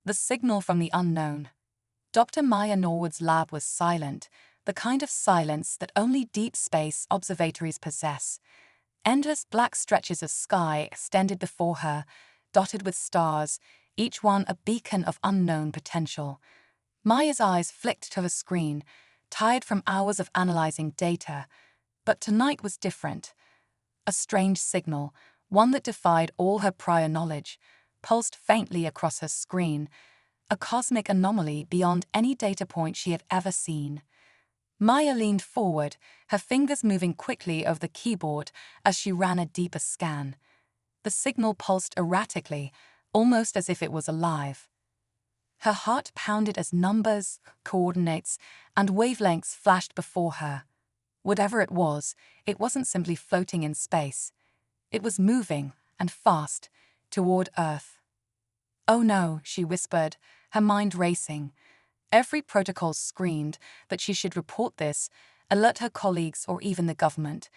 The signal from the unknown. Dr. Maya Norwood's lab was silent, the kind of silence that only deep space observatories possess. Endless black stretches of sky extended before her, dotted with stars, each one a beacon of unknown potential. Maya's eyes flicked to the screen, tired from hours of analyzing data. But tonight was different. A strange signal, one that defied all her prior knowledge, pulsed faintly across her screen, a cosmic anomaly beyond any data point she had ever seen. Maya leaned forward, her fingers moving quickly over the keyboard as she ran a deeper scan. The signal pulsed erratically, almost as if it was alive. Her heart pounded as numbers, coordinates, and wavelengths flashed before her. Whatever it wasn't simply floating in space. It was moving, and fast, toward Earth. "Oh no," she whispered, her mind racing. Every protocol screamed that she should report this, alert her colleagues or even the government.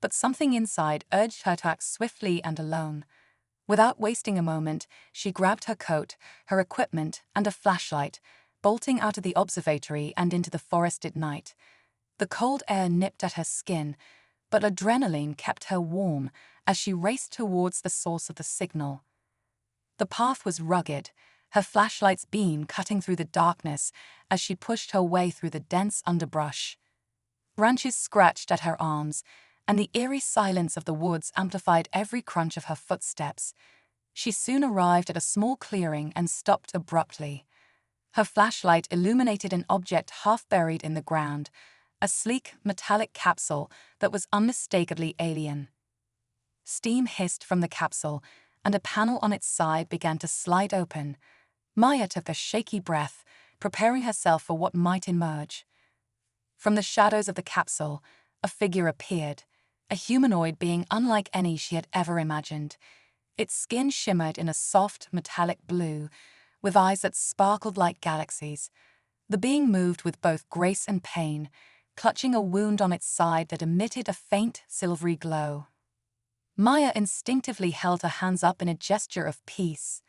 But something inside urged her to act swiftly and alone. Without wasting a moment, she grabbed her coat, her equipment, and a flashlight, bolting out of the observatory and into the forested night. The cold air nipped at her skin, but adrenaline kept her warm as she raced towards the source of the signal. The path was rugged, her flashlight's beam cutting through the darkness as she pushed her way through the dense underbrush. Branches scratched at her arms, and the eerie silence of the woods amplified every crunch of her footsteps. She soon arrived at a small clearing and stopped abruptly. Her flashlight illuminated an object half buried in the ground, a sleek, metallic capsule that was unmistakably alien. Steam hissed from the capsule, and a panel on its side began to slide open. Maya took a shaky breath, preparing herself for what might emerge. From the shadows of the capsule, a figure appeared, a humanoid being unlike any she had ever imagined. Its skin shimmered in a soft, metallic blue, with eyes that sparkled like galaxies. The being moved with both grace and pain, clutching a wound on its side that emitted a faint, silvery glow. Maya instinctively held her hands up in a gesture of peace.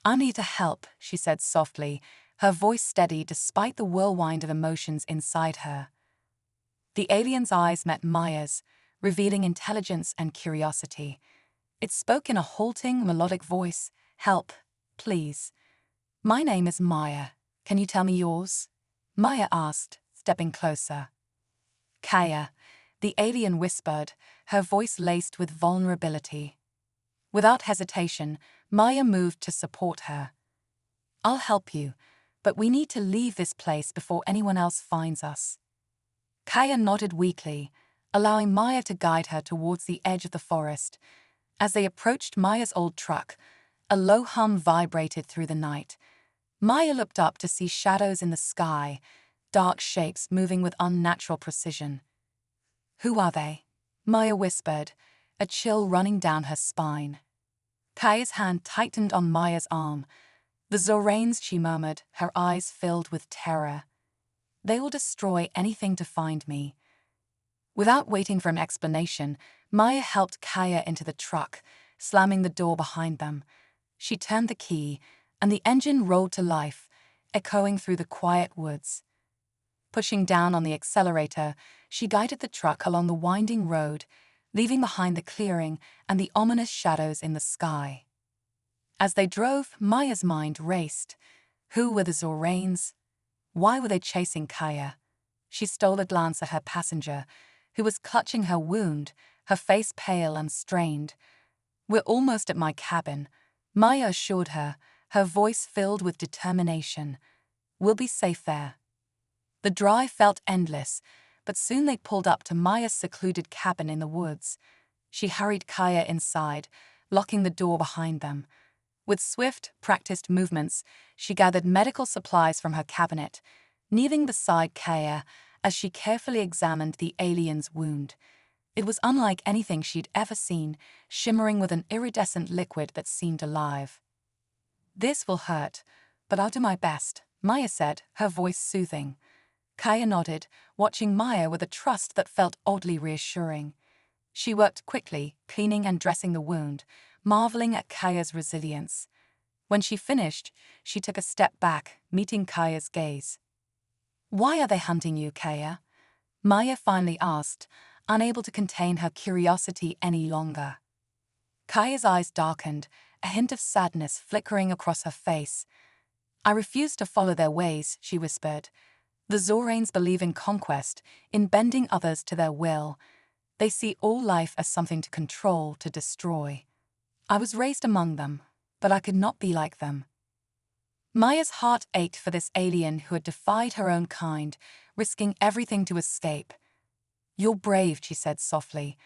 "I'm here to help," she said softly, her voice steady despite the whirlwind of emotions inside her. The alien's eyes met Maya's, revealing intelligence and curiosity. It spoke in a halting, melodic voice. "Help, please." "My name is Maya. Can you tell me yours?" Maya asked, stepping closer. "Kaya," the alien whispered, her voice laced with vulnerability. Without hesitation, Maya moved to support her. "I'll help you, but we need to leave this place before anyone else finds us." Kaya nodded weakly, allowing Maya to guide her towards the edge of the forest. As they approached Maya's old truck, a low hum vibrated through the night. Maya looked up to see shadows in the sky, dark shapes moving with unnatural precision. "Who are they?" Maya whispered, a chill running down her spine. Kaya's hand tightened on Maya's arm. "The Zoranes," she murmured, her eyes filled with terror. "They will destroy anything to find me." Without waiting for an explanation, Maya helped Kaya into the truck, slamming the door behind them. She turned the key, and the engine rolled to life, echoing through the quiet woods. Pushing down on the accelerator, she guided the truck along the winding road, leaving behind the clearing and the ominous shadows in the sky. As they drove, Maya's mind raced. Who were the Zoranes? Why were they chasing Kaya? She stole a glance at her passenger, who was clutching her wound, her face pale and strained. "We're almost at my cabin," Maya assured her, her voice filled with determination. "We'll be safe there." The drive felt endless, but soon they pulled up to Maya's secluded cabin in the woods. She hurried Kaya inside, locking the door behind them. With swift, practiced movements, she gathered medical supplies from her cabinet, kneeling beside Kaya as she carefully examined the alien's wound. It was unlike anything she'd ever seen, shimmering with an iridescent liquid that seemed alive. "This will hurt, but I'll do my best," Maya said, her voice soothing. Kaya nodded, watching Maya with a trust that felt oddly reassuring. She worked quickly, cleaning and dressing the wound, marveling at Kaya's resilience. When she finished, she took a step back, meeting Kaya's gaze. "Why are they hunting you, Kaya?" Maya finally asked, unable to contain her curiosity any longer. Kaya's eyes darkened, a hint of sadness flickering across her face. "I refuse to follow their ways," she whispered. "The Zoranes believe in conquest, in bending others to their will. They see all life as something to control, to destroy. I was raised among them, but I could not be like them." Maya's heart ached for this alien who had defied her own kind, risking everything to escape. "You're brave," she said softly.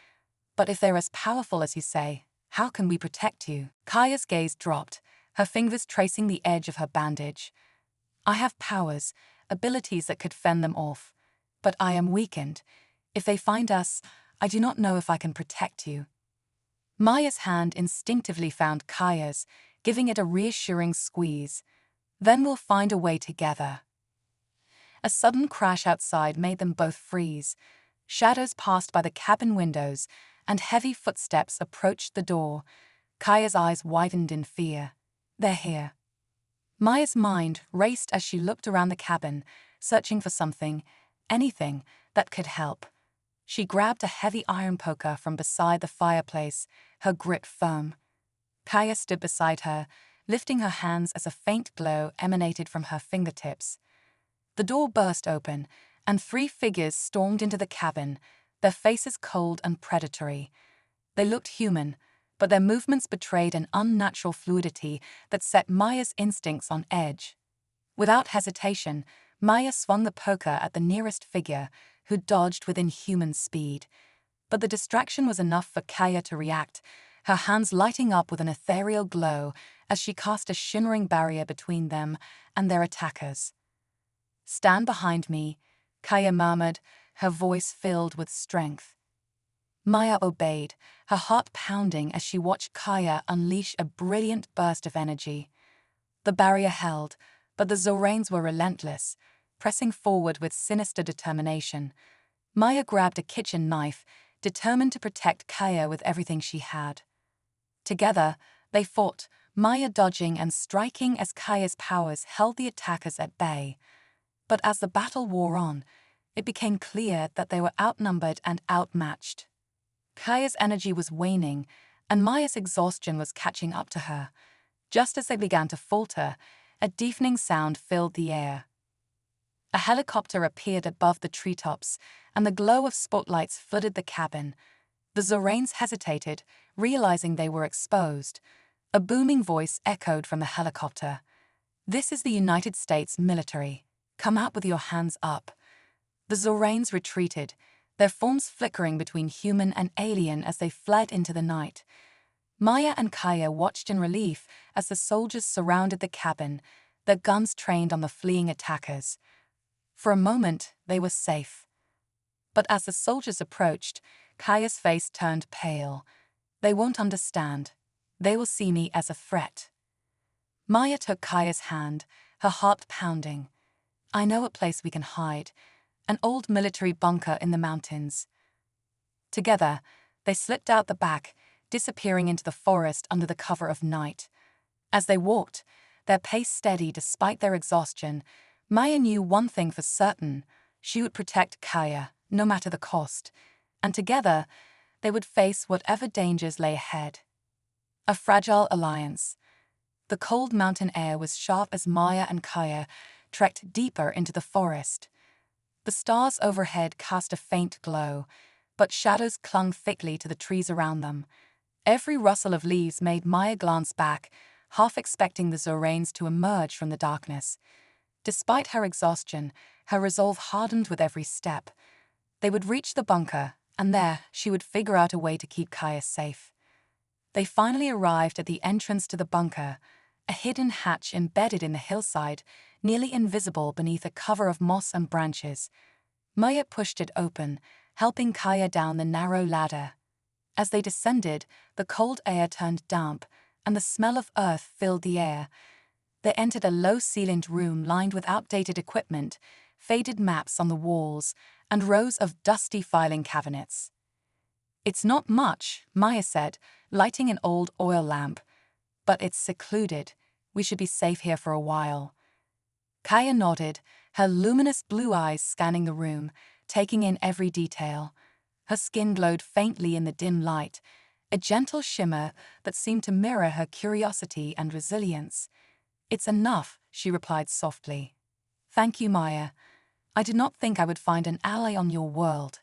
"But if they're as powerful as you say, how can we protect you?" Kaya's gaze dropped, her fingers tracing the edge of her bandage. "I have powers, abilities that could fend them off. But I am weakened. If they find us, I do not know if I can protect you." Maya's hand instinctively found Kaya's, giving it a reassuring squeeze. "Then we'll find a way together." A sudden crash outside made them both freeze. Shadows passed by the cabin windows, and heavy footsteps approached the door. Kaya's eyes widened in fear. "They're here." Maya's mind raced as she looked around the cabin, searching for something, anything, that could help. She grabbed a heavy iron poker from beside the fireplace, her grip firm. Kaya stood beside her, lifting her hands as a faint glow emanated from her fingertips. The door burst open, and 3 figures stormed into the cabin, their faces cold and predatory. They looked human, but their movements betrayed an unnatural fluidity that set Maya's instincts on edge. Without hesitation, Maya swung the poker at the nearest figure, who dodged with inhuman speed. But the distraction was enough for Kaya to react, her hands lighting up with an ethereal glow as she cast a shimmering barrier between them and their attackers. "Stand behind me," Kaya murmured, her voice filled with strength. Maya obeyed, her heart pounding as she watched Kaya unleash a brilliant burst of energy. The barrier held, but the Zoranes were relentless, pressing forward with sinister determination. Maya grabbed a kitchen knife, determined to protect Kaya with everything she had. Together, they fought, Maya dodging and striking as Kaya's powers held the attackers at bay. But as the battle wore on, it became clear that they were outnumbered and outmatched. Kaya's energy was waning, and Maya's exhaustion was catching up to her. Just as they began to falter, a deafening sound filled the air. A helicopter appeared above the treetops, and the glow of spotlights flooded the cabin. The Zoranes hesitated, realizing they were exposed. A booming voice echoed from the helicopter. "This is the United States military. Come out with your hands up." The Zoranes retreated, their forms flickering between human and alien as they fled into the night. Maya and Kaya watched in relief as the soldiers surrounded the cabin, their guns trained on the fleeing attackers. For a moment, they were safe. But as the soldiers approached, Kaya's face turned pale. "They won't understand. They will see me as a threat." Maya took Kaya's hand, her heart pounding. "I know a place we can hide. An old military bunker in the mountains." Together, they slipped out the back, disappearing into the forest under the cover of night. As they walked, their pace steady despite their exhaustion, Maya knew one thing for certain: she would protect Kaya, no matter the cost, and together, they would face whatever dangers lay ahead. A fragile alliance. The cold mountain air was sharp as Maya and Kaya trekked deeper into the forest. The stars overhead cast a faint glow, but shadows clung thickly to the trees around them. Every rustle of leaves made Maya glance back, half expecting the Zoranes to emerge from the darkness. Despite her exhaustion, her resolve hardened with every step. They would reach the bunker, and there she would figure out a way to keep Kaya safe. They finally arrived at the entrance to the bunker, a hidden hatch embedded in the hillside, nearly invisible beneath a cover of moss and branches. Maya pushed it open, helping Kaya down the narrow ladder. As they descended, the cold air turned damp, and the smell of earth filled the air. They entered a low-ceilinged room lined with outdated equipment, faded maps on the walls, and rows of dusty filing cabinets. "It's not much," Maya said, lighting an old oil lamp. "But it's secluded. We should be safe here for a while. Kaya nodded, her luminous blue eyes scanning the room, taking in every detail. Her skin glowed faintly in the dim light, a gentle shimmer that seemed to mirror her curiosity and resilience. "It's enough," she replied softly. "Thank you, Maya. I did not think I would find an ally on your world."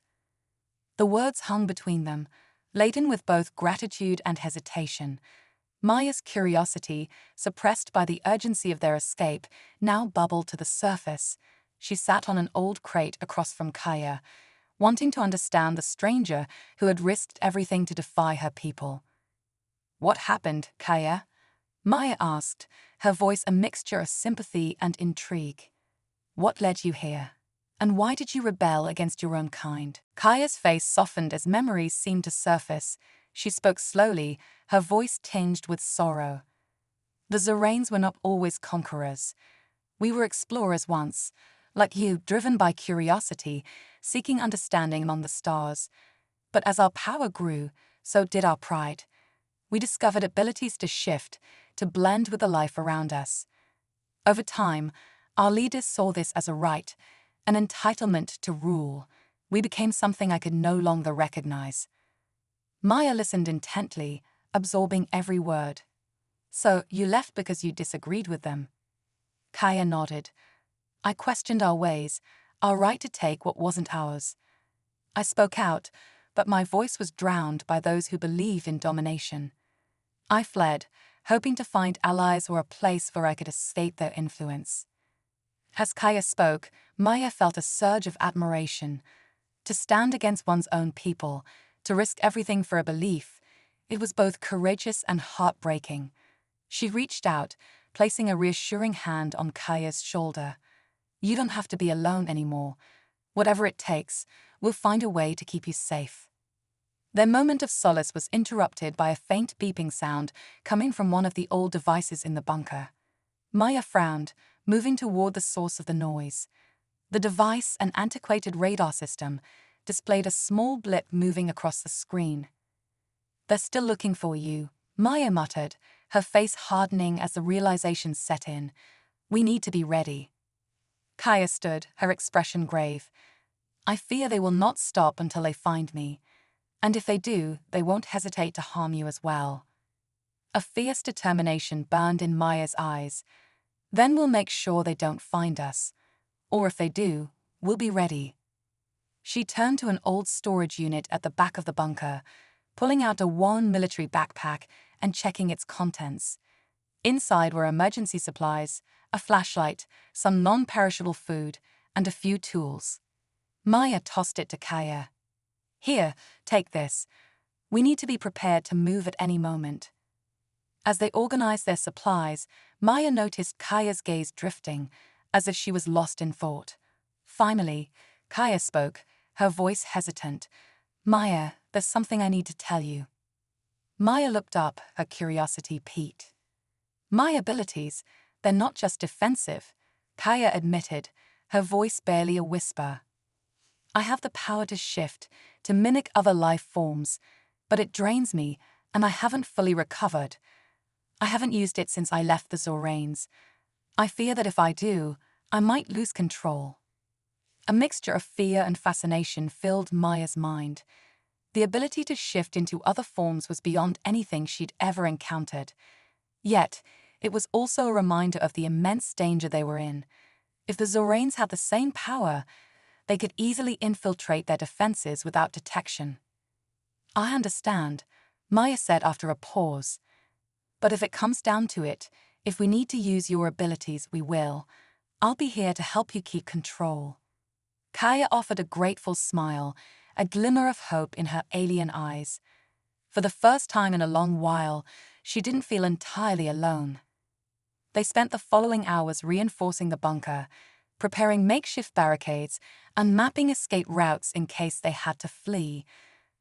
The words hung between them, laden with both gratitude and hesitation. Maya's curiosity, suppressed by the urgency of their escape, now bubbled to the surface. She sat on an old crate across from Kaya, wanting to understand the stranger who had risked everything to defy her people. "What happened, Kaya?" Maya asked, her voice a mixture of sympathy and intrigue. "What led you here? And why did you rebel against your own kind?" Kaya's face softened as memories seemed to surface. She spoke slowly, her voice tinged with sorrow. "The Zoranes were not always conquerors. We were explorers once, like you, driven by curiosity, seeking understanding among the stars. But as our power grew, so did our pride. We discovered abilities to shift, to blend with the life around us. Over time, our leaders saw this as a right, an entitlement to rule. We became something I could no longer recognize." Maya listened intently, absorbing every word. "So you left because you disagreed with them?" Kaya nodded. "I questioned our ways, our right to take what wasn't ours. I spoke out, but my voice was drowned by those who believed in domination. I fled, hoping to find allies or a place where I could escape their influence." As Kaya spoke, Maya felt a surge of admiration. To stand against one's own people, to risk everything for a belief, it was both courageous and heartbreaking. She reached out, placing a reassuring hand on Kaya's shoulder. "You don't have to be alone anymore. Whatever it takes, we'll find a way to keep you safe." Their moment of solace was interrupted by a faint beeping sound coming from one of the old devices in the bunker. Maya frowned, moving toward the source of the noise. The device, an antiquated radar system, displayed a small blip moving across the screen. "They're still looking for you," Maya muttered, her face hardening as the realization set in. "We need to be ready." Kaya stood, her expression grave. "I fear they will not stop until they find me. And if they do, they won't hesitate to harm you as well." A fierce determination burned in Maya's eyes. "Then we'll make sure they don't find us. Or if they do, we'll be ready." She turned to an old storage unit at the back of the bunker, pulling out a worn military backpack and checking its contents. Inside were emergency supplies, a flashlight, some non-perishable food, and a few tools. Maya tossed it to Kaya. "Here, take this. We need to be prepared to move at any moment." As they organized their supplies, Maya noticed Kaya's gaze drifting, as if she was lost in thought. Finally, Kaya spoke, her voice hesitant. "Maya, there's something I need to tell you." Maya looked up, her curiosity piqued. "My abilities, they're not just defensive," Kaya admitted, her voice barely a whisper. "I have the power to shift, to mimic other life forms, but it drains me, and I haven't fully recovered. I haven't used it since I left the Zoranes. I fear that if I do, I might lose control." A mixture of fear and fascination filled Maya's mind. The ability to shift into other forms was beyond anything she'd ever encountered. Yet, it was also a reminder of the immense danger they were in. If the Zoranes had the same power, they could easily infiltrate their defenses without detection. "I understand," Maya said after a pause. "But if it comes down to it, if we need to use your abilities, we will. I'll be here to help you keep control." Kaya offered a grateful smile, a glimmer of hope in her alien eyes. For the first time in a long while, she didn't feel entirely alone. They spent the following hours reinforcing the bunker, preparing makeshift barricades, and mapping escape routes in case they had to flee.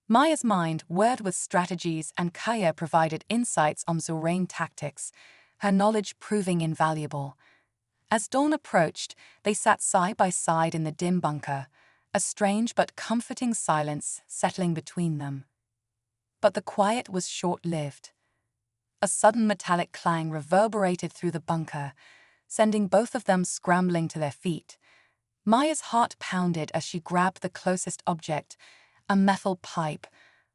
Maya's mind whirred with strategies, and Kaya provided insights on Zorane tactics, her knowledge proving invaluable. As dawn approached, they sat side by side in the dim bunker, a strange but comforting silence settling between them. But the quiet was short-lived. A sudden metallic clang reverberated through the bunker, sending both of them scrambling to their feet. Maya's heart pounded as she grabbed the closest object, a metal pipe,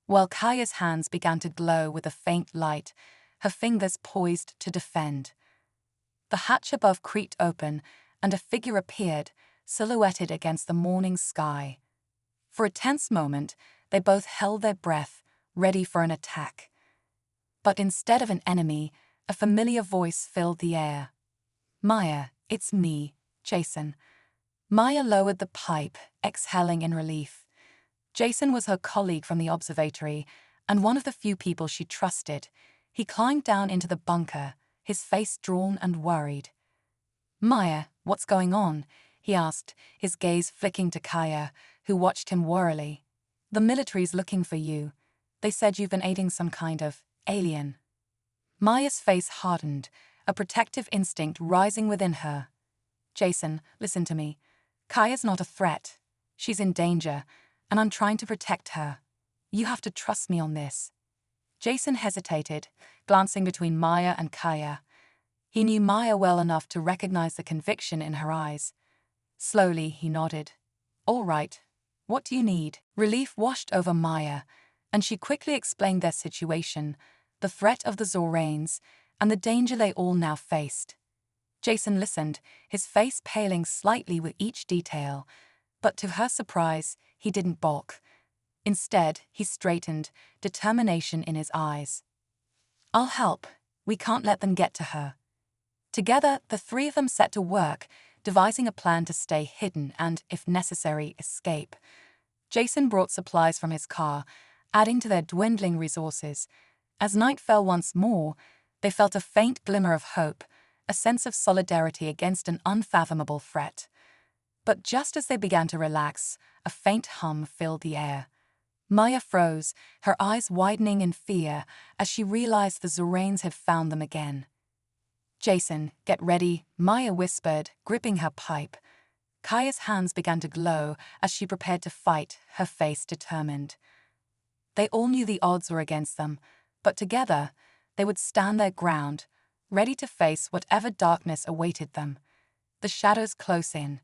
while Kaya's hands began to glow with a faint light, her fingers poised to defend. The hatch above creaked open, and a figure appeared, silhouetted against the morning sky. For a tense moment, they both held their breath, ready for an attack. But instead of an enemy, a familiar voice filled the air. "Maya, it's me, Jason." Maya lowered the pipe, exhaling in relief. Jason was her colleague from the observatory, and one of the few people she trusted. He climbed down into the bunker, his face drawn and worried. "Maya, what's going on?" he asked, his gaze flicking to Kaya, who watched him warily. "The military's looking for you. They said you've been aiding some kind of alien." Maya's face hardened, a protective instinct rising within her. "Jason, listen to me. Kaya's not a threat. She's in danger, and I'm trying to protect her. You have to trust me on this." Jason hesitated, glancing between Maya and Kaya. He knew Maya well enough to recognize the conviction in her eyes. Slowly, he nodded. "All right. What do you need?" Relief washed over Maya, and she quickly explained their situation, the threat of the Zoranes, and the danger they all now faced. Jason listened, his face paling slightly with each detail, but to her surprise, he didn't balk. Instead, he straightened, determination in his eyes. "I'll help. We can't let them get to her." Together, the three of them set to work, devising a plan to stay hidden and, if necessary, escape. Jason brought supplies from his car, adding to their dwindling resources. As night fell once more, they felt a faint glimmer of hope, a sense of solidarity against an unfathomable threat. But just as they began to relax, a faint hum filled the air. Maya froze, her eyes widening in fear as she realized the Zoranes had found them again. "Jason, get ready," Maya whispered, gripping her pipe. Kaya's hands began to glow as she prepared to fight, her face determined. They all knew the odds were against them, but together, they would stand their ground, ready to face whatever darkness awaited them. The shadows close in.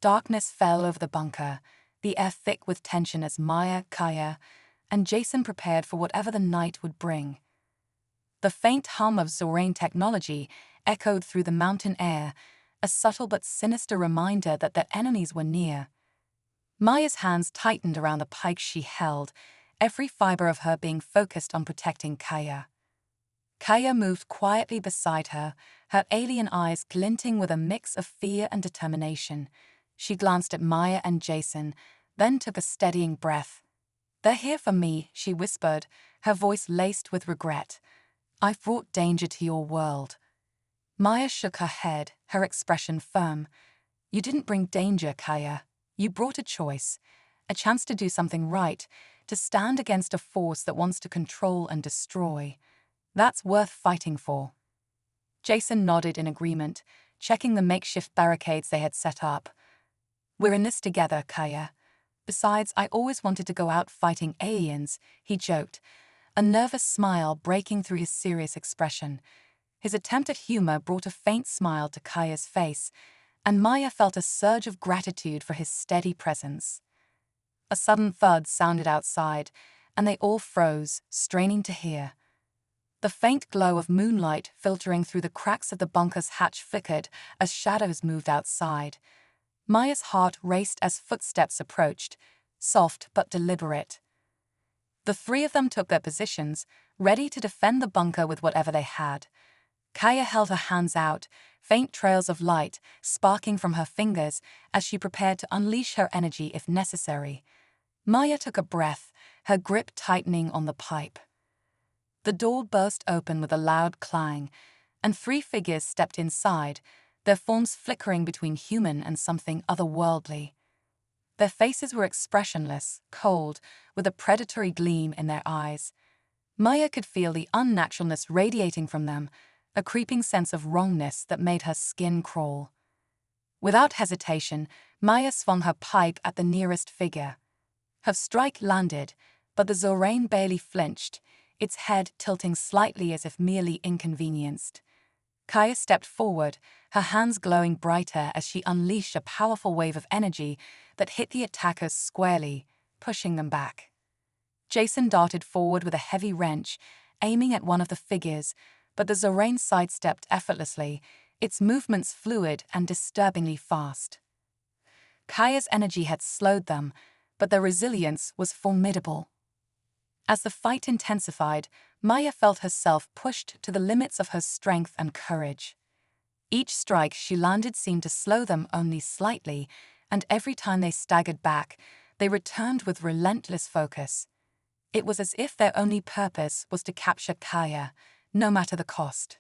Darkness fell over the bunker, the air thick with tension as Maya, Kaya, and Jason prepared for whatever the night would bring. The faint hum of Zorane technology echoed through the mountain air, a subtle but sinister reminder that their enemies were near. Maya's hands tightened around the pike she held, every fiber of her being focused on protecting Kaya. Kaya moved quietly beside her, her alien eyes glinting with a mix of fear and determination. She glanced at Maya and Jason, then took a steadying breath. "They're here for me," she whispered, her voice laced with regret. "I've brought danger to your world." Maya shook her head, her expression firm. "You didn't bring danger, Kaya. You brought a choice, a chance to do something right, to stand against a force that wants to control and destroy. That's worth fighting for." Jason nodded in agreement, checking the makeshift barricades they had set up. "We're in this together, Kaya. Besides, I always wanted to go out fighting aliens," he joked, a nervous smile breaking through his serious expression. His attempt at humor brought a faint smile to Kaya's face, and Maya felt a surge of gratitude for his steady presence. A sudden thud sounded outside, and they all froze, straining to hear. The faint glow of moonlight filtering through the cracks of the bunker's hatch flickered as shadows moved outside. Maya's heart raced as footsteps approached, soft but deliberate. The three of them took their positions, ready to defend the bunker with whatever they had. Kaya held her hands out, faint trails of light sparking from her fingers as she prepared to unleash her energy if necessary. Maya took a breath, her grip tightening on the pipe. The door burst open with a loud clang, and three figures stepped inside, their forms flickering between human and something otherworldly. Their faces were expressionless, cold, with a predatory gleam in their eyes. Maya could feel the unnaturalness radiating from them, a creeping sense of wrongness that made her skin crawl. Without hesitation, Maya swung her pipe at the nearest figure. Her strike landed, but the Zorane barely flinched, its head tilting slightly as if merely inconvenienced. Kaya stepped forward, her hands glowing brighter as she unleashed a powerful wave of energy that hit the attackers squarely, pushing them back. Jason darted forward with a heavy wrench, aiming at one of the figures, but the Zorain sidestepped effortlessly, its movements fluid and disturbingly fast. Kaya's energy had slowed them, but their resilience was formidable. As the fight intensified, Maya felt herself pushed to the limits of her strength and courage. Each strike she landed seemed to slow them only slightly, and every time they staggered back, they returned with relentless focus. It was as if their only purpose was to capture Kaya, no matter the cost.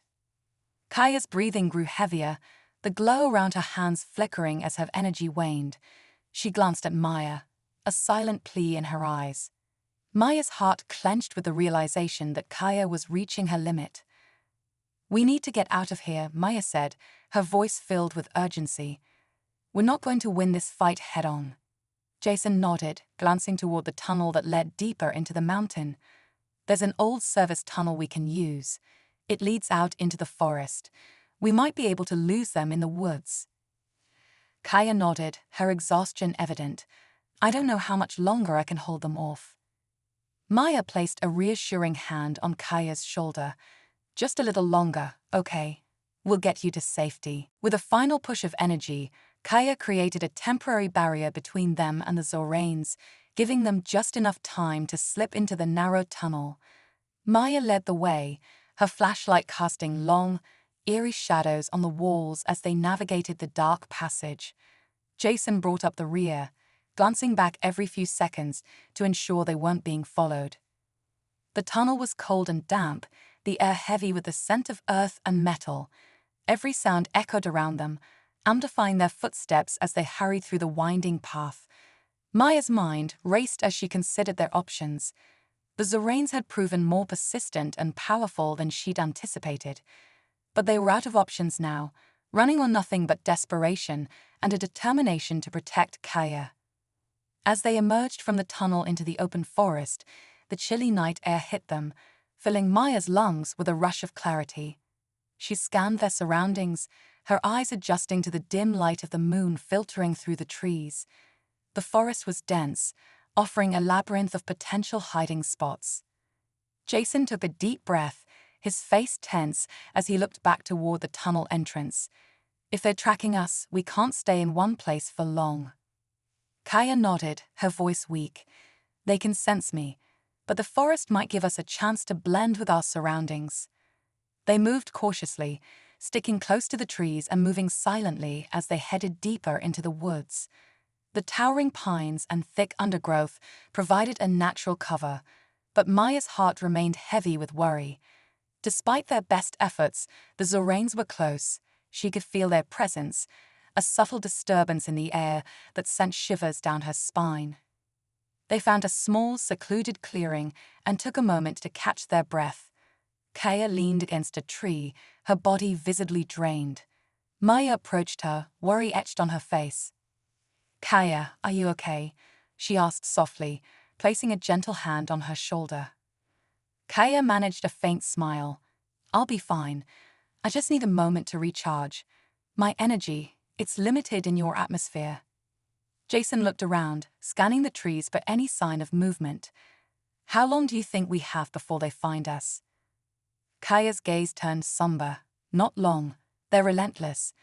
Kaya's breathing grew heavier, the glow around her hands flickering as her energy waned. She glanced at Maya, a silent plea in her eyes. Maya's heart clenched with the realization that Kaya was reaching her limit. "We need to get out of here," Maya said, her voice filled with urgency. "We're not going to win this fight head-on." Jason nodded, glancing toward the tunnel that led deeper into the mountain. "There's an old service tunnel we can use. It leads out into the forest. We might be able to lose them in the woods." Kaya nodded, her exhaustion evident. "I don't know how much longer I can hold them off." Maya placed a reassuring hand on Kaya's shoulder. "Just a little longer, okay? We'll get you to safety." With a final push of energy, Kaya created a temporary barrier between them and the Zorains, giving them just enough time to slip into the narrow tunnel. Maya led the way, her flashlight casting long, eerie shadows on the walls as they navigated the dark passage. Jason brought up the rear, glancing back every few seconds to ensure they weren't being followed. The tunnel was cold and damp, the air heavy with the scent of earth and metal. Every sound echoed around them, amplifying their footsteps as they hurried through the winding path. Maya's mind raced as she considered their options. The Zorains had proven more persistent and powerful than she'd anticipated. But they were out of options now, running on nothing but desperation and a determination to protect Kaya. As they emerged from the tunnel into the open forest, the chilly night air hit them, filling Maya's lungs with a rush of clarity. She scanned their surroundings, her eyes adjusting to the dim light of the moon filtering through the trees. The forest was dense, offering a labyrinth of potential hiding spots. Jason took a deep breath, his face tense as he looked back toward the tunnel entrance. "If they're tracking us, we can't stay in one place for long." Kaya nodded, her voice weak. "They can sense me, but the forest might give us a chance to blend with our surroundings." They moved cautiously, sticking close to the trees and moving silently as they headed deeper into the woods. The towering pines and thick undergrowth provided a natural cover, but Maya's heart remained heavy with worry. Despite their best efforts, the Zorains were close. She could feel their presence, a subtle disturbance in the air that sent shivers down her spine. They found a small, secluded clearing and took a moment to catch their breath. Kaya leaned against a tree, her body visibly drained. Maya approached her, worry etched on her face. "Kaya, are you okay?" she asked softly, placing a gentle hand on her shoulder. Kaya managed a faint smile. "I'll be fine. I just need a moment to recharge. My energy, it's limited in your atmosphere." Jason looked around, scanning the trees for any sign of movement. "How long do you think we have before they find us?" Kaya's gaze turned somber. "Not long. They're relentless.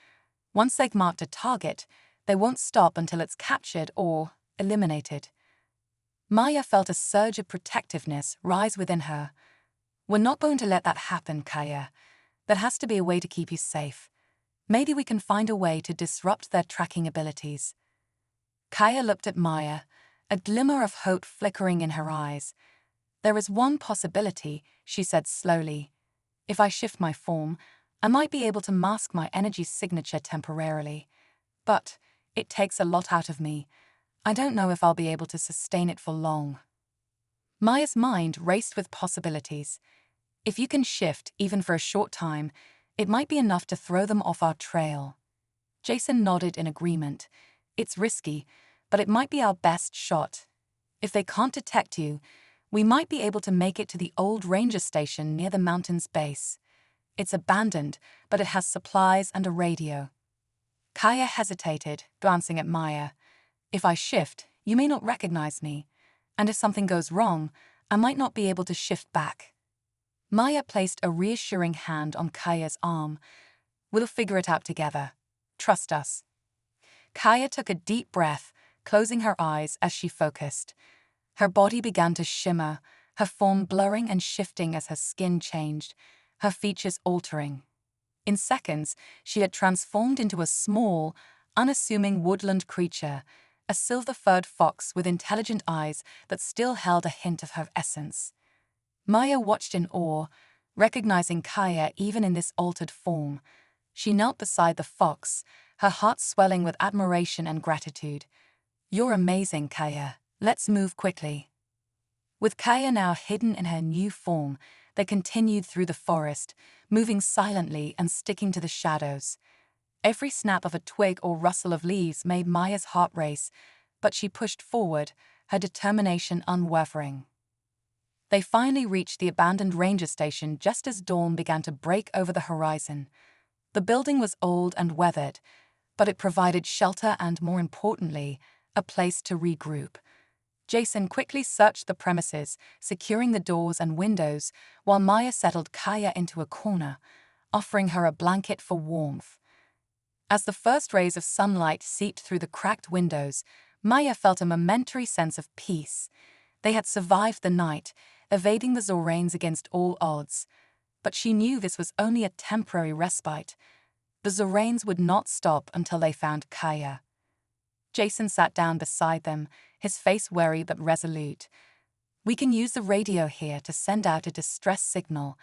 Once they've marked a target, they won't stop until it's captured or eliminated." Maya felt a surge of protectiveness rise within her. "We're not going to let that happen, Kaya. There has to be a way to keep you safe. Maybe we can find a way to disrupt their tracking abilities." Kaya looked at Maya, a glimmer of hope flickering in her eyes. "There is one possibility," she said slowly. "If I shift my form, I might be able to mask my energy signature temporarily. But it takes a lot out of me. I don't know if I'll be able to sustain it for long." Maya's mind raced with possibilities. "If you can shift, even for a short time, it might be enough to throw them off our trail." Jason nodded in agreement. "It's risky, but it might be our best shot. If they can't detect you, We might be able to make it to the old ranger station near the mountain's base. It's abandoned, but it has supplies and a radio. Kaya hesitated, glancing at Maya. If I shift, you may not recognize me. And if something goes wrong, I might not be able to shift back. Maya placed a reassuring hand on Kaya's arm. We'll figure it out together. Trust us. Kaya took a deep breath, closing her eyes as she focused. Her body began to shimmer, her form blurring and shifting as her skin changed, her features altering. In seconds, she had transformed into a small, unassuming woodland creature, a silver-furred fox with intelligent eyes that still held a hint of her essence. Maya watched in awe, recognizing Kaya even in this altered form. She knelt beside the fox, her heart swelling with admiration and gratitude. You're amazing, Kaya. Let's move quickly. With Kaya now hidden in her new form, they continued through the forest, moving silently and sticking to the shadows. Every snap of a twig or rustle of leaves made Maya's heart race, but she pushed forward, her determination unwavering. They finally reached the abandoned ranger station just as dawn began to break over the horizon. The building was old and weathered, but it provided shelter and, more importantly, a place to regroup. Jason quickly searched the premises, securing the doors and windows, while Maya settled Kaya into a corner, offering her a blanket for warmth. As the first rays of sunlight seeped through the cracked windows, Maya felt a momentary sense of peace. They had survived the night, evading the Zoranes against all odds. But she knew this was only a temporary respite. The Zoranes would not stop until they found Kaya. Jason sat down beside them, his face wary but resolute. We can use the radio here to send out a distress signal.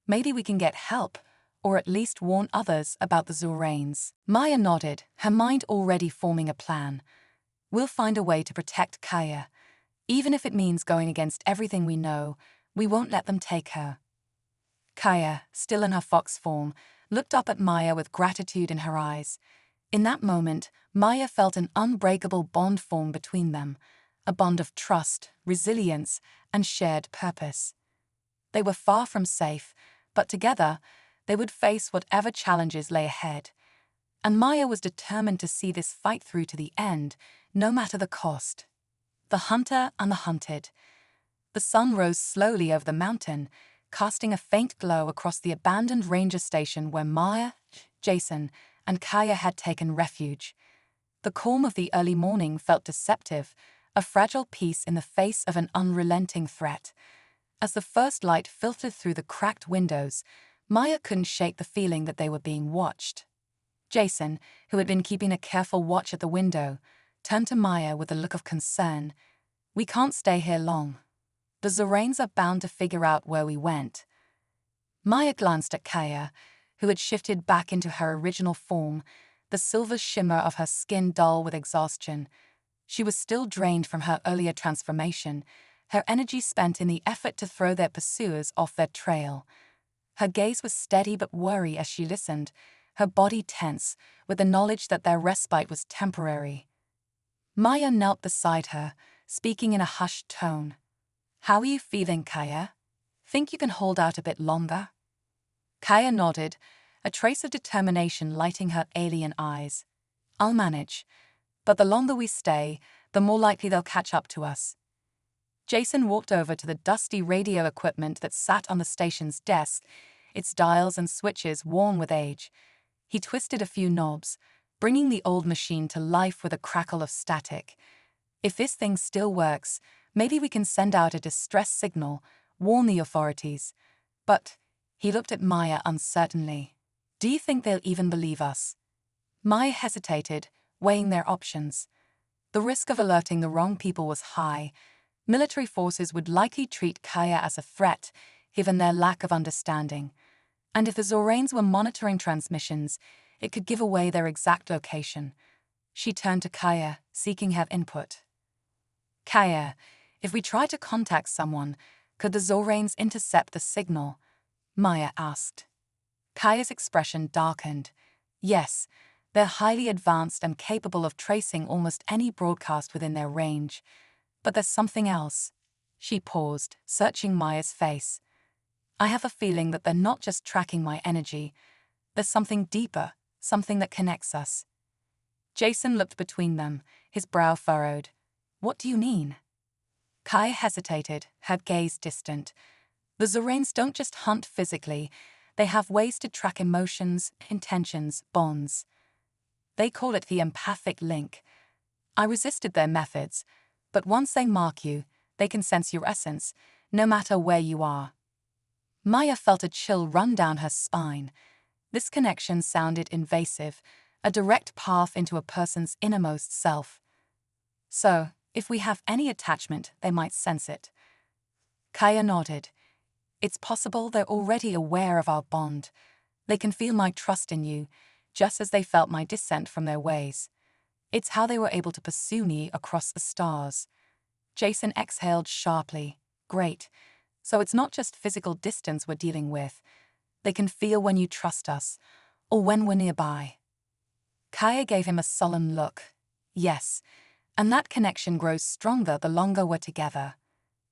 Maybe we can get help, or at least warn others about the Zoranes. Maya nodded, her mind already forming a plan. We'll find a way to protect Kaya. Even if it means going against everything we know, we won't let them take her. Kaya, still in her fox form, looked up at Maya with gratitude in her eyes. In that moment, Maya felt an unbreakable bond form between them, a bond of trust, resilience, and shared purpose. They were far from safe, but together, they would face whatever challenges lay ahead. And Maya was determined to see this fight through to the end, no matter the cost. The hunter and the hunted. The sun rose slowly over the mountain, casting a faint glow across the abandoned ranger station where Maya, Jason, and Kaya had taken refuge. The calm of the early morning felt deceptive, a fragile peace in the face of an unrelenting threat. As the first light filtered through the cracked windows, Maya couldn't shake the feeling that they were being watched. Jason, who had been keeping a careful watch at the window, turned to Maya with a look of concern. We can't stay here long. The Zoranes are bound to figure out where we went. Maya glanced at Kaya, who had shifted back into her original form, the silver shimmer of her skin dull with exhaustion. She was still drained from her earlier transformation, her energy spent in the effort to throw their pursuers off their trail. Her gaze was steady but wary as she listened, her body tense, with the knowledge that their respite was temporary. Maya knelt beside her, speaking in a hushed tone. How are you feeling, Kaya? Think you can hold out a bit longer? Kaya nodded, a trace of determination lighting her alien eyes. I'll manage, but the longer we stay, the more likely they'll catch up to us. Jason walked over to the dusty radio equipment that sat on the station's desk, its dials and switches worn with age. He twisted a few knobs, bringing the old machine to life with a crackle of static. If this thing still works, maybe we can send out a distress signal, warn the authorities. But he looked at Maya uncertainly. Do you think they'll even believe us? Maya hesitated, weighing their options. The risk of alerting the wrong people was high. Military forces would likely treat Kaya as a threat, given their lack of understanding. And if the Zoranes were monitoring transmissions, it could give away their exact location. She turned to Kaya, seeking her input. Kaya, if we try to contact someone, could the Zoranes intercept the signal? Maya asked. Kaya's expression darkened. Yes, they're highly advanced and capable of tracing almost any broadcast within their range. But there's something else. She paused, searching Maya's face. I have a feeling that they're not just tracking my energy. There's something deeper, something that connects us. Jason looked between them, his brow furrowed. What do you mean? Kaya hesitated, her gaze distant. The Zoranes don't just hunt physically, they have ways to track emotions, intentions, bonds. They call it the empathic link. I resisted their methods, but once they mark you, they can sense your essence, no matter where you are. Maya felt a chill run down her spine. This connection sounded invasive, a direct path into a person's innermost self. So, if we have any attachment, they might sense it. Kaya nodded. It's possible they're already aware of our bond. They can feel my trust in you, just as they felt my dissent from their ways. It's how they were able to pursue me across the stars. Jason exhaled sharply. Great. So it's not just physical distance we're dealing with. They can feel when you trust us, or when we're nearby. Kaya gave him a sullen look. Yes, and that connection grows stronger the longer we're together.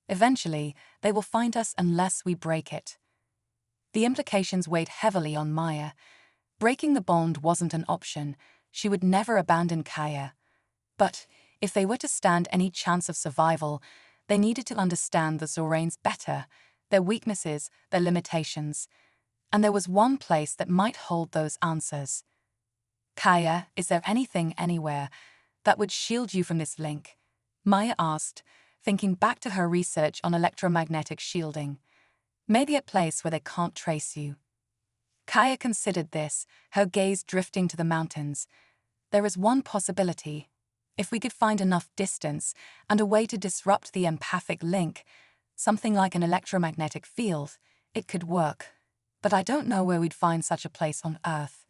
Eventually, they will find us unless we break it. The implications weighed heavily on Maya. Breaking the bond wasn't an option. She would never abandon Kaya. But if they were to stand any chance of survival, they needed to understand the Zoranes better, their weaknesses, their limitations. And there was one place that might hold those answers. Kaya, is there anything anywhere that would shield you from this link? Maya asked, thinking back to her research on electromagnetic shielding. Maybe a place where they can't trace you. Kaya considered this, her gaze drifting to the mountains. There is one possibility. If we could find enough distance and a way to disrupt the empathic link, something like an electromagnetic field, it could work. But I don't know where we'd find such a place on Earth.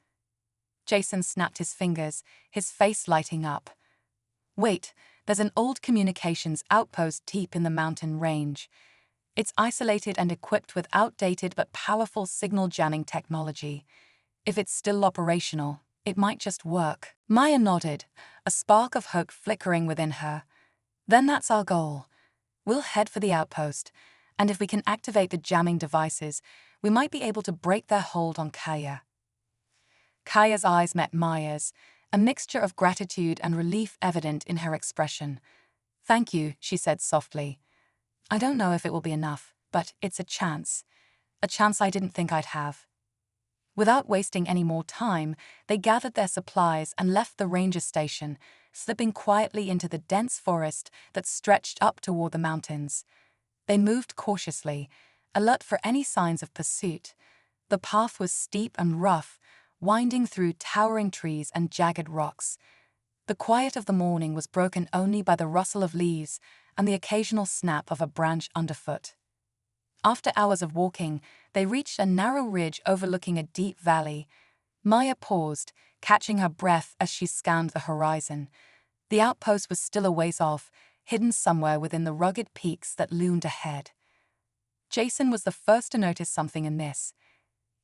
Jason snapped his fingers, his face lighting up. Wait, there's an old communications outpost deep in the mountain range. It's isolated and equipped with outdated but powerful signal jamming technology. If it's still operational, it might just work. Maya nodded, a spark of hope flickering within her. Then that's our goal. We'll head for the outpost, and if we can activate the jamming devices, we might be able to break their hold on Kaya. Kaya's eyes met Maya's, a mixture of gratitude and relief evident in her expression. Thank you, she said softly. I don't know if it will be enough, but it's a chance I didn't think I'd have. Without wasting any more time, they gathered their supplies and left the ranger station, slipping quietly into the dense forest that stretched up toward the mountains. They moved cautiously, alert for any signs of pursuit. The path was steep and rough, winding through towering trees and jagged rocks. The quiet of the morning was broken only by the rustle of leaves and the occasional snap of a branch underfoot. After hours of walking, they reached a narrow ridge overlooking a deep valley. Maya paused, catching her breath as she scanned the horizon. The outpost was still a ways off, hidden somewhere within the rugged peaks that loomed ahead. Jason was the first to notice something in this.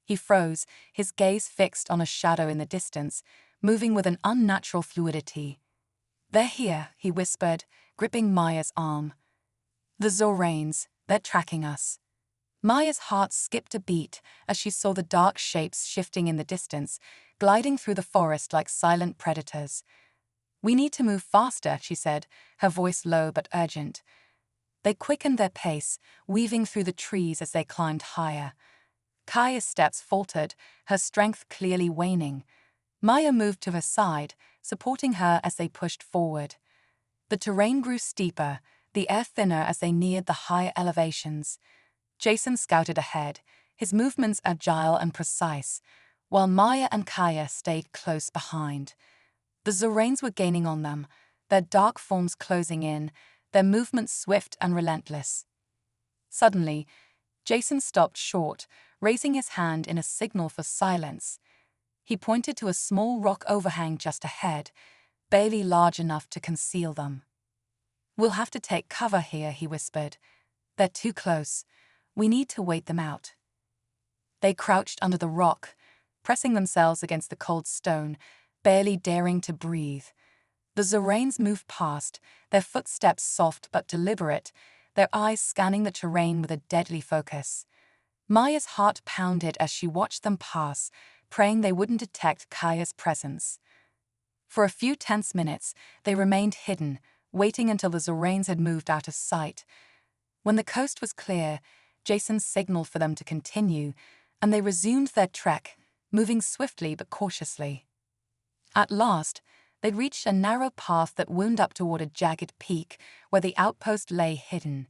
He froze, his gaze fixed on a shadow in the distance, moving with an unnatural fluidity. They're here, he whispered, gripping Maya's arm. The Zoranes, they're tracking us. Maya's heart skipped a beat as she saw the dark shapes shifting in the distance, gliding through the forest like silent predators. We need to move faster, she said, her voice low but urgent. They quickened their pace, weaving through the trees as they climbed higher. Kaya's steps faltered, her strength clearly waning. Maya moved to her side, supporting her as they pushed forward. The terrain grew steeper, the air thinner as they neared the higher elevations. Jason scouted ahead, his movements agile and precise, while Maya and Kaya stayed close behind. The Zoranes were gaining on them, their dark forms closing in, their movements swift and relentless. Suddenly, Jason stopped short, raising his hand in a signal for silence. He pointed to a small rock overhang just ahead, barely large enough to conceal them. We'll have to take cover here, he whispered. They're too close. We need to wait them out. They crouched under the rock, pressing themselves against the cold stone, barely daring to breathe. The Zoranes moved past, their footsteps soft but deliberate, their eyes scanning the terrain with a deadly focus. Maya's heart pounded as she watched them pass, praying they wouldn't detect Kaya's presence. For a few tense minutes, they remained hidden, waiting until the Zoranes had moved out of sight. When the coast was clear, Jason signaled for them to continue, and they resumed their trek, moving swiftly but cautiously. At last, they'd reached a narrow path that wound up toward a jagged peak, where the outpost lay hidden.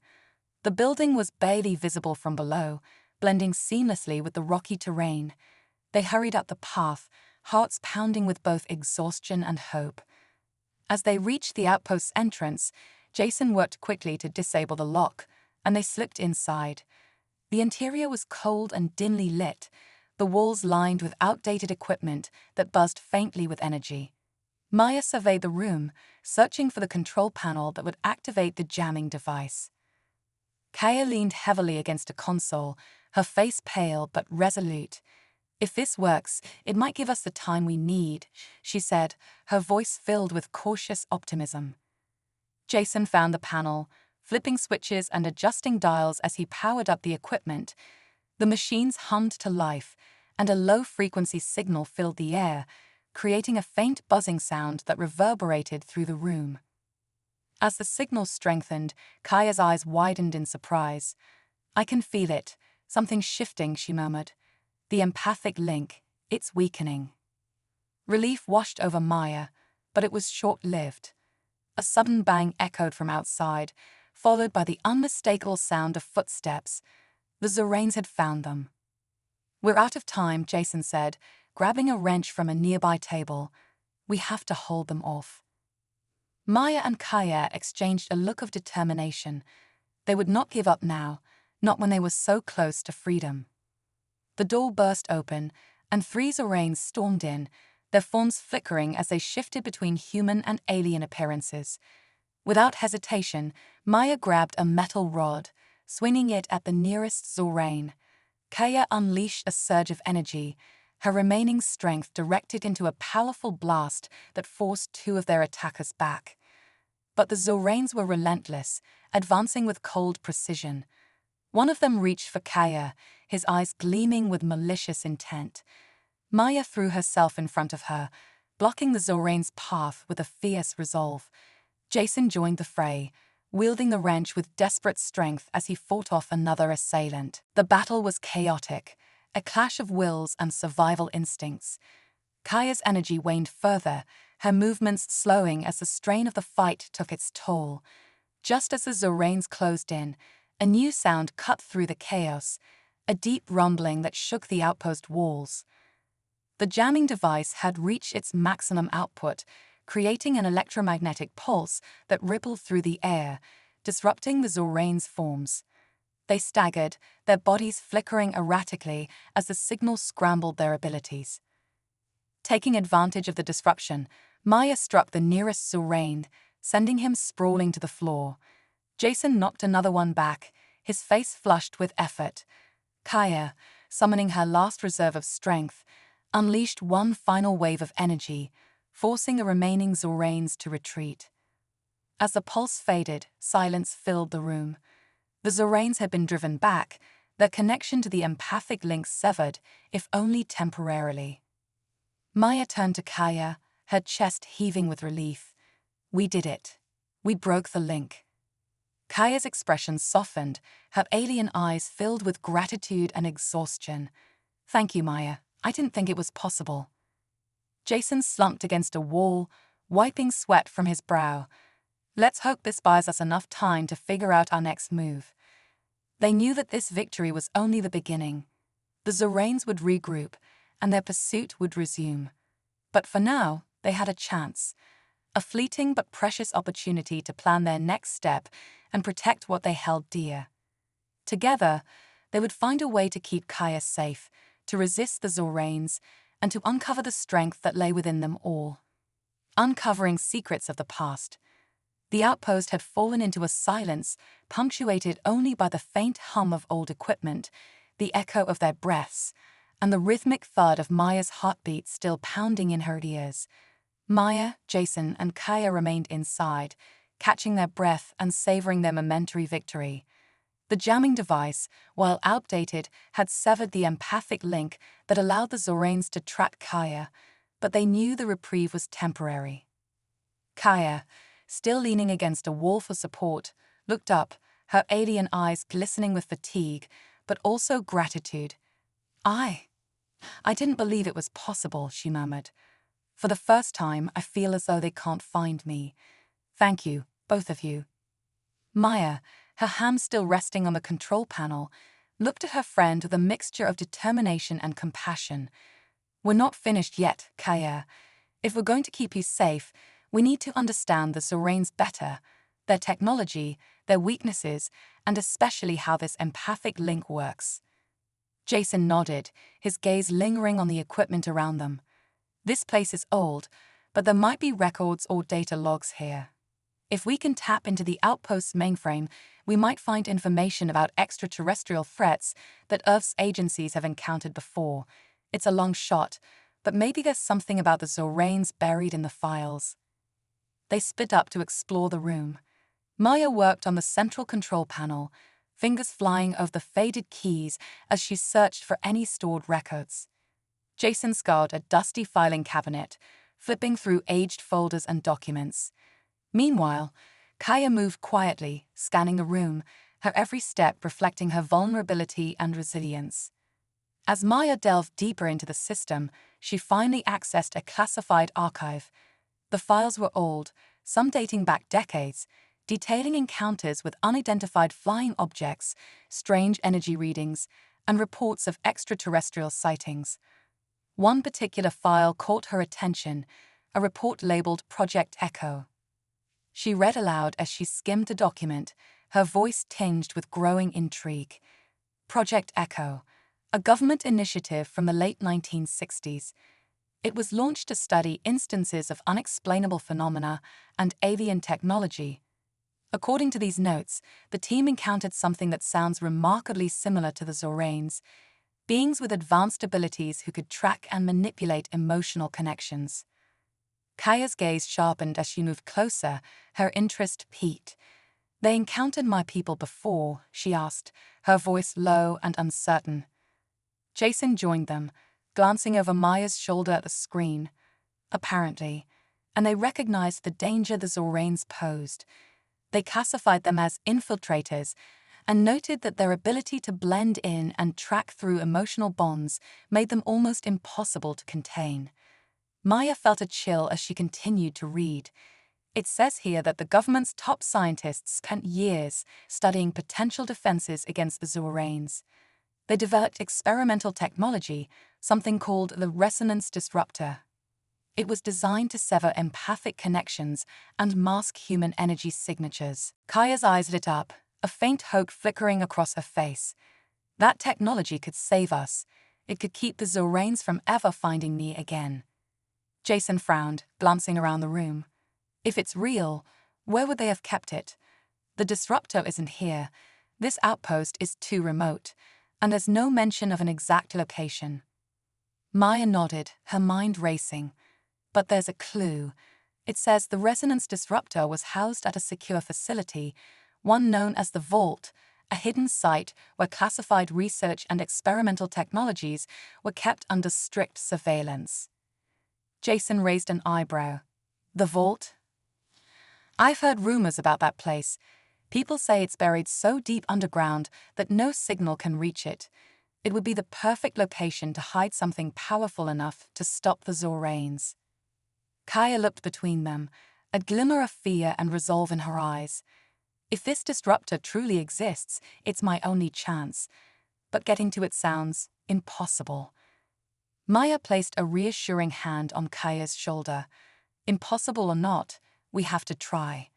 The building was barely visible from below, blending seamlessly with the rocky terrain. They hurried up the path, hearts pounding with both exhaustion and hope. As they reached the outpost's entrance, Jason worked quickly to disable the lock, and they slipped inside. The interior was cold and dimly lit, the walls lined with outdated equipment that buzzed faintly with energy. Maya surveyed the room, searching for the control panel that would activate the jamming device. Kaya leaned heavily against a console, her face pale but resolute. "If this works, it might give us the time we need," she said, her voice filled with cautious optimism. Jason found the panel, flipping switches and adjusting dials as he powered up the equipment. The machines hummed to life, and a low-frequency signal filled the air, creating a faint buzzing sound that reverberated through the room. As the signal strengthened, Kaya's eyes widened in surprise. "I can feel it. Something's shifting," she murmured. "The empathic link, it's weakening." Relief washed over Maya, but it was short-lived. A sudden bang echoed from outside, followed by the unmistakable sound of footsteps. The Zoranes had found them. "We're out of time," Jason said, grabbing a wrench from a nearby table. "We have to hold them off." Maya and Kaya exchanged a look of determination. They would not give up now, not when they were so close to freedom. The door burst open, and 3 Zoranes stormed in, their forms flickering as they shifted between human and alien appearances. Without hesitation, Maya grabbed a metal rod, swinging it at the nearest Zorane. Kaya unleashed a surge of energy, her remaining strength directed into a powerful blast that forced 2 of their attackers back. But the Zoranes were relentless, advancing with cold precision. One of them reached for Kaya, his eyes gleaming with malicious intent. Maya threw herself in front of her, blocking the Zorane's path with a fierce resolve. Jason joined the fray, wielding the wrench with desperate strength as he fought off another assailant. The battle was chaotic, a clash of wills and survival instincts. Kaya's energy waned further, her movements slowing as the strain of the fight took its toll. Just as the Zoranes closed in, a new sound cut through the chaos, a deep rumbling that shook the outpost walls. The jamming device had reached its maximum output, creating an electromagnetic pulse that rippled through the air, disrupting the Zoranes' forms. They staggered, their bodies flickering erratically as the signal scrambled their abilities. Taking advantage of the disruption, Maya struck the nearest Zorane, sending him sprawling to the floor. Jason knocked another one back, his face flushed with effort. Kaya, summoning her last reserve of strength, unleashed one final wave of energy, forcing the remaining Zoranes to retreat. As the pulse faded, silence filled the room. The Zoranes had been driven back, their connection to the empathic link severed, if only temporarily. Maya turned to Kaya, her chest heaving with relief. "We did it. We broke the link." Kaya's expression softened, her alien eyes filled with gratitude and exhaustion. "Thank you, Maya. I didn't think it was possible." Jason slumped against a wall, wiping sweat from his brow. "Let's hope this buys us enough time to figure out our next move." They knew that this victory was only the beginning. The Zoranes would regroup, and their pursuit would resume. But for now, they had a chance. A fleeting but precious opportunity to plan their next step and protect what they held dear. Together, they would find a way to keep Kaya safe, to resist the Zoranes, and to uncover the strength that lay within them all. Uncovering secrets of the past. The outpost had fallen into a silence punctuated only by the faint hum of old equipment, the echo of their breaths, and the rhythmic thud of Maya's heartbeat still pounding in her ears. Maya, Jason, and Kaya remained inside, catching their breath and savoring their momentary victory. The jamming device, while outdated, had severed the empathic link that allowed the Zoranes to track Kaya, but they knew the reprieve was temporary. Kaya, still leaning against a wall for support, looked up, her alien eyes glistening with fatigue, but also gratitude. I didn't believe it was possible," she murmured. "For the first time, I feel as though they can't find me. Thank you, both of you." Maya, her hand still resting on the control panel, looked at her friend with a mixture of determination and compassion. "We're not finished yet, Kaya. If we're going to keep you safe, we need to understand the Zoranes better, their technology, their weaknesses, and especially how this empathic link works." Jason nodded, his gaze lingering on the equipment around them. "This place is old, but there might be records or data logs here. If we can tap into the outpost's mainframe, we might find information about extraterrestrial threats that Earth's agencies have encountered before. It's a long shot, but maybe there's something about the Zoranes buried in the files." They split up to explore the room. Maya worked on the central control panel, fingers flying over the faded keys as she searched for any stored records. Jason scoured a dusty filing cabinet, flipping through aged folders and documents. Meanwhile, Kaya moved quietly, scanning the room, her every step reflecting her vulnerability and resilience. As Maya delved deeper into the system, she finally accessed a classified archive. The files were old, some dating back decades, detailing encounters with unidentified flying objects, strange energy readings, and reports of extraterrestrial sightings. One particular file caught her attention, a report labeled Project Echo. She read aloud as she skimmed the document, her voice tinged with growing intrigue. Project Echo, a government initiative from the late 1960s. It was launched to study instances of unexplainable phenomena and alien technology. According to these notes, the team encountered something that sounds remarkably similar to the Zoranes, beings with advanced abilities who could track and manipulate emotional connections. Kaya's gaze sharpened as she moved closer, her interest piqued. "They encountered my people before?" she asked, her voice low and uncertain. Jason joined them, glancing over Maya's shoulder at the screen. "Apparently, and they recognized the danger the Zoranes posed. They classified them as infiltrators and noted that their ability to blend in and track through emotional bonds made them almost impossible to contain." Maya felt a chill as she continued to read. It says here that the government's top scientists spent years studying potential defenses against the Zoranes. They developed experimental technology, something called the resonance disruptor. It was designed to sever empathic connections and mask human energy signatures. Kaya's eyes lit up, a faint hope flickering across her face. "That technology could save us. It could keep the Zoranes from ever finding me again." Jason frowned, glancing around the room. "If it's real, where would they have kept it? The disruptor isn't here. This outpost is too remote, and there's no mention of an exact location." Maya nodded, her mind racing. "But there's a clue. It says the resonance disruptor was housed at a secure facility, one known as the Vault, a hidden site where classified research and experimental technologies were kept under strict surveillance." Jason raised an eyebrow. "The Vault?" "I've heard rumors about that place. People say it's buried so deep underground that no signal can reach it. It would be the perfect location to hide something powerful enough to stop the Zoranes." Kaya looked between them, a glimmer of fear and resolve in her eyes. "If this disruptor truly exists, it's my only chance. But getting to it sounds impossible." Maya placed a reassuring hand on Kaya's shoulder. "Impossible or not, we have to try.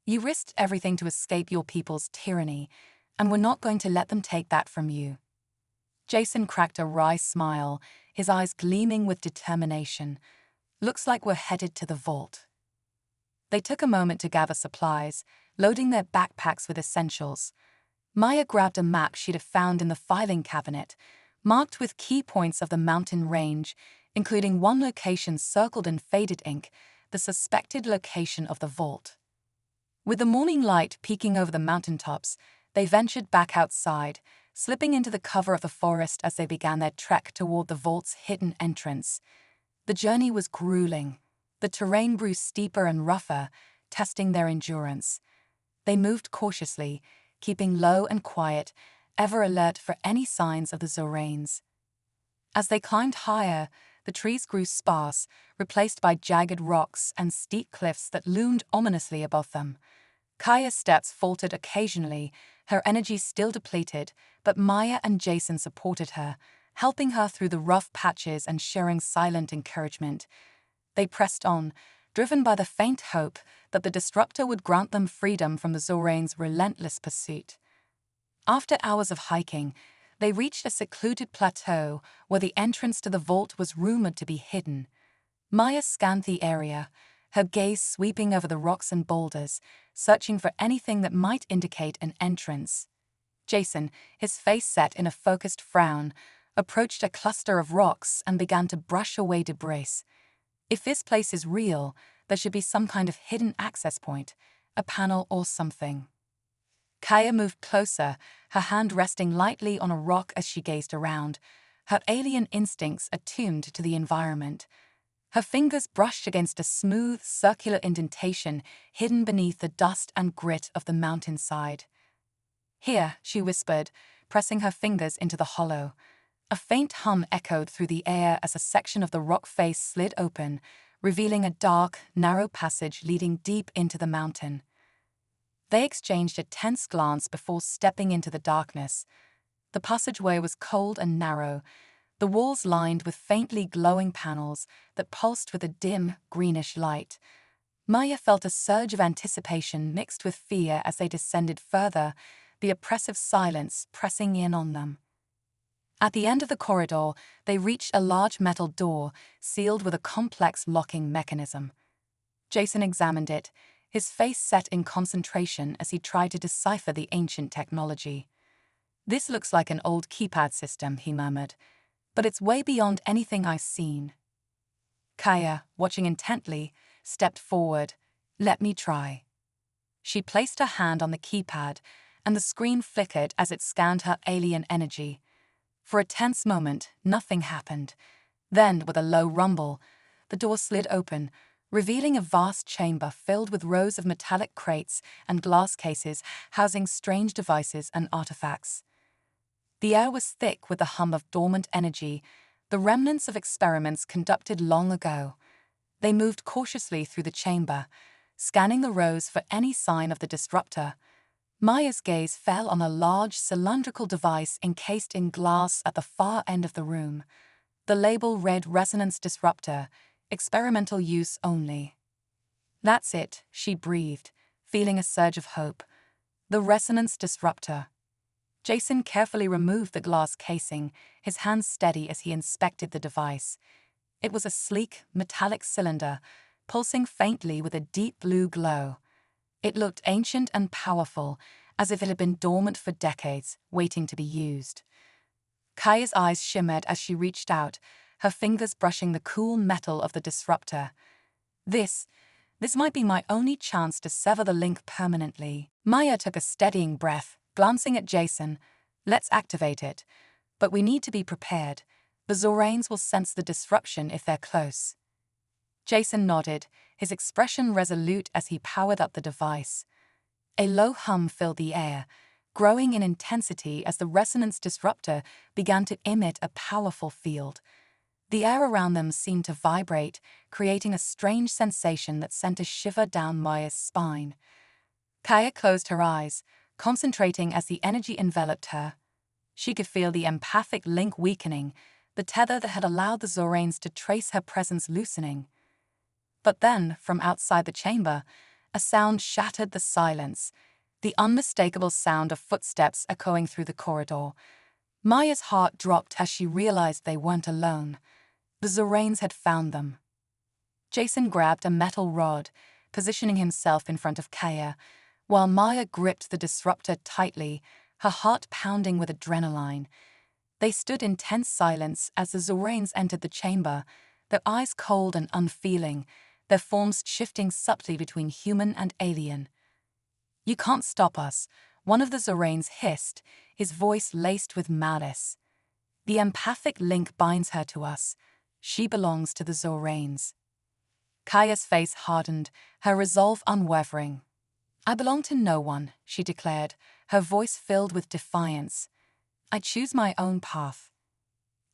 You risked everything to escape your people's tyranny, and we're not going to let them take that from you." Jason cracked a wry smile, his eyes gleaming with determination. "Looks like we're headed to the Vault." They took a moment to gather supplies, loading their backpacks with essentials. Maya grabbed a map she'd have found in the filing cabinet, marked with key points of the mountain range, including one location circled in faded ink, the suspected location of the Vault. With the morning light peeking over the mountaintops, they ventured back outside, slipping into the cover of the forest as they began their trek toward the vault's hidden entrance. The journey was grueling. The terrain grew steeper and rougher, testing their endurance. They moved cautiously, keeping low and quiet, ever alert for any signs of the Zoranes. As they climbed higher, the trees grew sparse, replaced by jagged rocks and steep cliffs that loomed ominously above them. Kaya's steps faltered occasionally, her energy still depleted, but Maya and Jason supported her, helping her through the rough patches and sharing silent encouragement. They pressed on, driven by the faint hope that the disruptor would grant them freedom from the Zoranes' relentless pursuit. After hours of hiking, they reached a secluded plateau where the entrance to the vault was rumored to be hidden. Maya scanned the area, her gaze sweeping over the rocks and boulders, searching for anything that might indicate an entrance. Jason, his face set in a focused frown, approached a cluster of rocks and began to brush away debris. If this place is real, there should be some kind of hidden access point, a panel or something. Kaya moved closer, her hand resting lightly on a rock as she gazed around, her alien instincts attuned to the environment. Her fingers brushed against a smooth, circular indentation hidden beneath the dust and grit of the mountainside. "Here," she whispered, pressing her fingers into the hollow. A faint hum echoed through the air as a section of the rock face slid open, revealing a dark, narrow passage leading deep into the mountain. They exchanged a tense glance before stepping into the darkness. The passageway was cold and narrow, the walls lined with faintly glowing panels that pulsed with a dim, greenish light. Maya felt a surge of anticipation mixed with fear as they descended further, the oppressive silence pressing in on them. At the end of the corridor, they reached a large metal door, sealed with a complex locking mechanism. Jason examined it, his face set in concentration as he tried to decipher the ancient technology. "This looks like an old keypad system," he murmured, "but it's way beyond anything I've seen." Kaya, watching intently, stepped forward. "Let me try." She placed her hand on the keypad, and the screen flickered as it scanned her alien energy. For a tense moment, nothing happened. Then, with a low rumble, the door slid open, revealing a vast chamber filled with rows of metallic crates and glass cases housing strange devices and artifacts. The air was thick with the hum of dormant energy, the remnants of experiments conducted long ago. They moved cautiously through the chamber, scanning the rows for any sign of the disruptor. Maya's gaze fell on a large cylindrical device encased in glass at the far end of the room. The label read Resonance Disruptor, experimental use only. "That's it," she breathed, feeling a surge of hope. The Resonance Disruptor. Jason carefully removed the glass casing, his hands steady as he inspected the device. It was a sleek, metallic cylinder, pulsing faintly with a deep blue glow. It looked ancient and powerful, as if it had been dormant for decades, waiting to be used. Kaya's eyes shimmered as she reached out, her fingers brushing the cool metal of the disruptor. This might be my only chance to sever the link permanently." Maya took a steadying breath, glancing at Jason. "Let's activate it. But we need to be prepared. The Zoranes will sense the disruption if they're close." Jason nodded, his expression resolute as he powered up the device. A low hum filled the air, growing in intensity as the resonance disruptor began to emit a powerful field. The air around them seemed to vibrate, creating a strange sensation that sent a shiver down Maya's spine. Kaya closed her eyes, concentrating as the energy enveloped her. She could feel the empathic link weakening, the tether that had allowed the Zoranes to trace her presence loosening. But then, from outside the chamber, a sound shattered the silence, the unmistakable sound of footsteps echoing through the corridor. Maya's heart dropped as she realized they weren't alone. The Zoranes had found them. Jason grabbed a metal rod, positioning himself in front of Kaya, while Maya gripped the disruptor tightly, her heart pounding with adrenaline. They stood in tense silence as the Zoranes entered the chamber, their eyes cold and unfeeling, their forms shifting subtly between human and alien. "You can't stop us," one of the Zoranes hissed, his voice laced with malice. "The empathic link binds her to us. She belongs to the Zoranes." Kaya's face hardened, her resolve unwavering. "I belong to no one," she declared, her voice filled with defiance. "I choose my own path."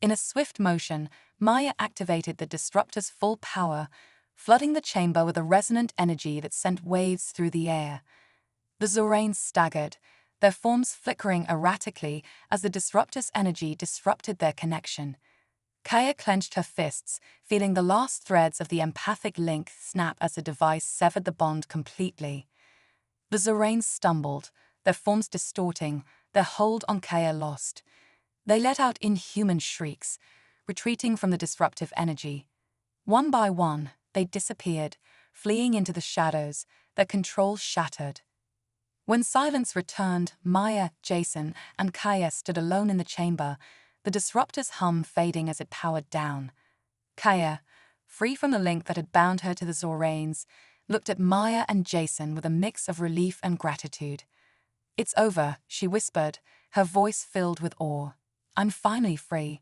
In a swift motion, Maya activated the disruptor's full power, flooding the chamber with a resonant energy that sent waves through the air. The Zoranes staggered, their forms flickering erratically as the disruptor's energy disrupted their connection. Kaya clenched her fists, feeling the last threads of the empathic link snap as the device severed the bond completely. The Zoranes stumbled, their forms distorting, their hold on Kaya lost. They let out inhuman shrieks, retreating from the disruptive energy. One by one, they disappeared, fleeing into the shadows, their control shattered. When silence returned, Maya, Jason, and Kaya stood alone in the chamber, the disruptor's hum fading as it powered down. Kaya, free from the link that had bound her to the Zoranes, looked at Maya and Jason with a mix of relief and gratitude. "It's over," she whispered, her voice filled with awe. "I'm finally free."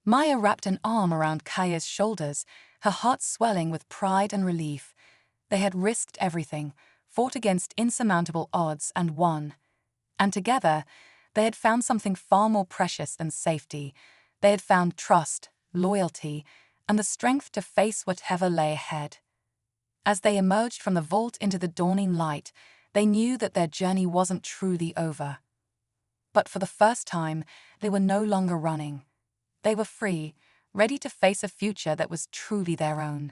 Maya wrapped an arm around Kaya's shoulders, her heart swelling with pride and relief. They had risked everything, fought against insurmountable odds, and won. And together, they had found something far more precious than safety. They had found trust, loyalty, and the strength to face whatever lay ahead. As they emerged from the vault into the dawning light, they knew that their journey wasn't truly over. But for the first time, they were no longer running. They were free, ready to face a future that was truly their own.